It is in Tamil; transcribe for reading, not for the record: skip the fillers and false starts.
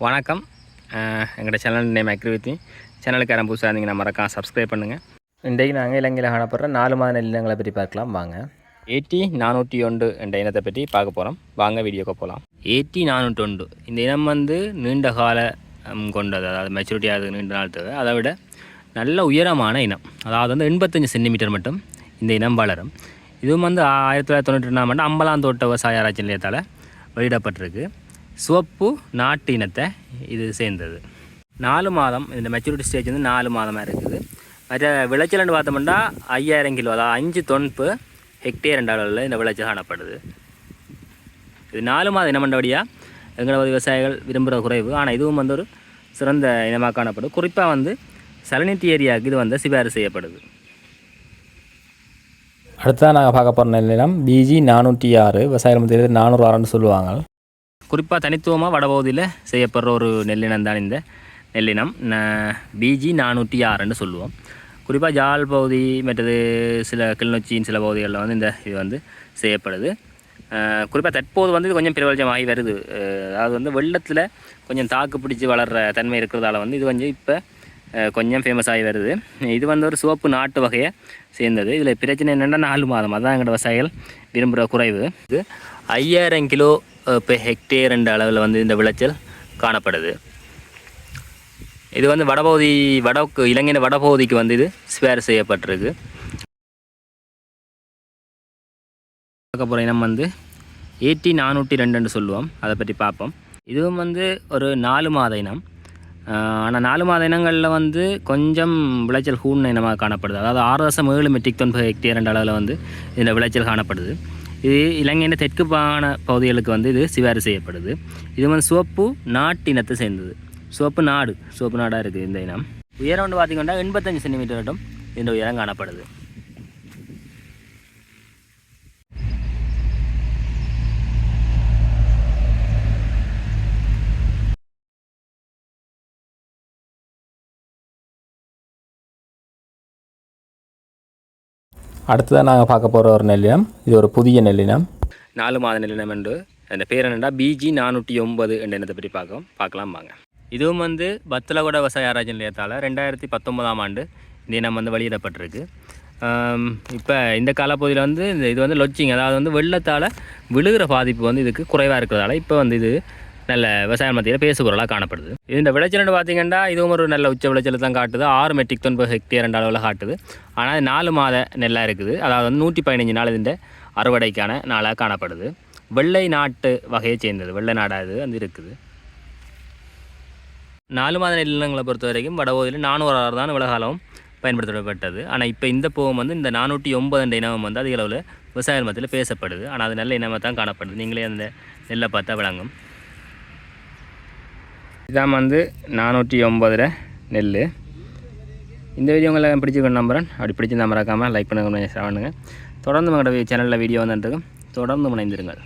வணக்கம். எங்களோட சேனல் நேம் அக்ரிவித்தி. சேனலுக்கு யாரும் புதுசாக இருந்தீங்கன்னா மறக்காம சப்ஸ்கிரைப் பண்ணுங்கள். இன்றைக்கு நாங்கள் இலங்கையில் காணப்படுற 4 மாத நெல்லினங்களை பற்றி பார்க்கலாம் வாங்க. ஏடி 401 என்ற இனத்தை பற்றி பார்க்க போகிறோம். வாங்க வீடியோக்கு போகலாம். ஏடி 401 இந்த இனம் நீண்ட கால கொண்டது, அதாவது மெச்சூரிட்டி ஆகுது நீண்ட நாள் தேவை. அதை விட நல்ல உயரமான இனம், அதாவது 85 சென்டிமீட்டர் மட்டும் இந்த இனம் வளரும். இதுவும் 1992ஆம் ஆண்டு அம்பலாந்தோட்ட விவசாய ஆராய்ச்சி நிலையத்தால் வெளியிடப்பட்டிருக்கு. சிவப்பு நாட்டு இனத்தை இது சேர்ந்தது. 4 மாதம் இந்த மெச்சூரிட்டி ஸ்டேஜ் 4 மாதமாக இருக்குது. மற்ற விளைச்சல்னு பார்த்தோம்னா 5000 கிலோ, அதாவது 5 தொன் ஹெக்டேர் என்ற அளவில் இந்த விளைச்சல் காணப்படுது. இது 4 மாத இனமண்டபடியாக எங்களோட விவசாயிகள் விரும்புகிற குறைவு. ஆனால் இதுவும் ஒரு சிறந்த இனமாக காணப்படுது. குறிப்பாக சலனித்தி ஏரியாவுக்கு இது சிபாரிசு செய்யப்படுது. அடுத்ததான் நாங்கள் பார்க்க போகிற நெல்லினம் BG 406. விவசாயிகள் மத்தியில் 406ன்னு சொல்லுவாங்க. குறிப்பாக தனித்துவமாக வடபகுதியில் செய்யப்படுற ஒரு நெல்லினம் தான் இந்த நெல்லினம். BG 406ன்னு சொல்லுவோம். குறிப்பாக ஜாழ் பகுதி மற்றது சில கிளிநொச்சியின் சில பகுதிகளில் இந்த இது செய்யப்படுது. குறிப்பாக தற்போது இது கொஞ்சம் பிரபலமாகி வருது. அதாவது வெள்ளத்தில் கொஞ்சம் தாக்கு பிடிச்சி வளர்கிற தன்மை இருக்கிறதால இது இப்போ கொஞ்சம் ஃபேமஸ் ஆகி வருது. இது ஒரு சிவப்பு நாட்டு வகையை சேர்ந்தது. இதில் பிரச்சனை என்னென்னா 4 மாதம், அதுதான் எங்களோட விவசாயிகள் விரும்புகிற குறைவு. இது 5000 கிலோ இப்போ ஹெக்டேர் என்ற அளவில் இந்த விளைச்சல் காணப்படுது. இது வடபகுதி இலங்கையின் வடபகுதிக்கு இது ஸ்பேர் செய்யப்பட்டிருக்கு. பார்க்க போகிற இனம் ஏடி 402ன்னு சொல்லுவோம். அதை பற்றி பார்ப்போம். இதுவும் ஒரு 4 மாத இனம். ஆனால் 4 மாத இனங்களில் கொஞ்சம் விளைச்சல் கூடின இனமாக காணப்படுது. அதாவது 6.7 மெட்ரிக் டன் ஹெக்டேர் என்ற அளவில் இந்த விளைச்சல் காணப்படுது. இது இலங்கையின் தெற்கு பகுதிகளுக்கு இது சிபாரிசு செய்யப்படுது. இது சிவப்பு நாட்டு இனத்தை சேர்ந்தது. சிவப்பு நாடாக இருக்குது இந்த இனம். உயரம் பார்த்திங்கன்னா 85 சென்டிமீட்டர் மட்டும் இந்த உயரம் காணப்படுது. அடுத்ததான் நாங்கள் பார்க்க போகிற ஒரு நெல்லினம், இது ஒரு புதிய நெல்லினம், 4 மாத நெல்லினம் என்று அந்த பேர் என்னென்னா BG 409 என்ற இனத்தை பற்றி பார்க்கலாம் வாங்க. இதுவும் வத்தலகுட விவசாய ஆராய்ச்சி நிலையத்தால் 2019ஆம் ஆண்டு இந்த இனம் வெளியிடப்பட்டிருக்கு. இப்போ இந்த காலப்பகுதியில் இது லொச்சிங், அதாவது வெள்ளத்தால் விழுகிற பாதிப்பு இதுக்கு குறைவாக இருக்கிறதால இப்போ இது நல்ல விவசாய மத்தியில் பேசுபொருளாக காணப்படுது. இந்த விளைச்சல்னு பார்த்திங்கன்னா இதுவும் ஒரு நல்ல உச்ச விளைச்சல் தான் காட்டுது. 6 மெட்ரிக் டன் ஹெக்டேர் என்ற அளவில் காட்டுது. ஆனால் 4 மாத நெல்லாக இருக்குது. அதாவது 115 நாள் இந்த அறுவடைக்கான நாளாக காணப்படுது. வெள்ளை நாட்டு வகையை சேர்ந்தது, வெள்ளை நாடாக இது இருக்குது. 4 மாத நெல்லினங்களை பொறுத்த வரைக்கும் வடபகுதியில் 406 தான் விலகாலமும் பயன்படுத்தப்பட்டது. ஆனால் இப்போ இந்த பூவம் இந்த 409 என்ற இனமும் அதிக அளவில் விவசாய மத்தியில் பேசப்படுது. ஆனால் அது நல்ல இனமாக தான் காணப்படுது. நீங்களே அந்த நெல்லை பார்த்தா விளங்கும். இதான் 409 நெல். இந்த வீடியோ உங்களை பிடிச்சிக்கணும் நம்புகிறேன். அப்படி பிடிச்சிருந்தா மறக்காமல் லைக் பண்ணுங்கள், ஷேர் பண்ணுங்கள். தொடர்ந்து எங்களோட சேனலில் வீடியோ வந்துட்டு தொடர்ந்து இணைந்திருங்கள்.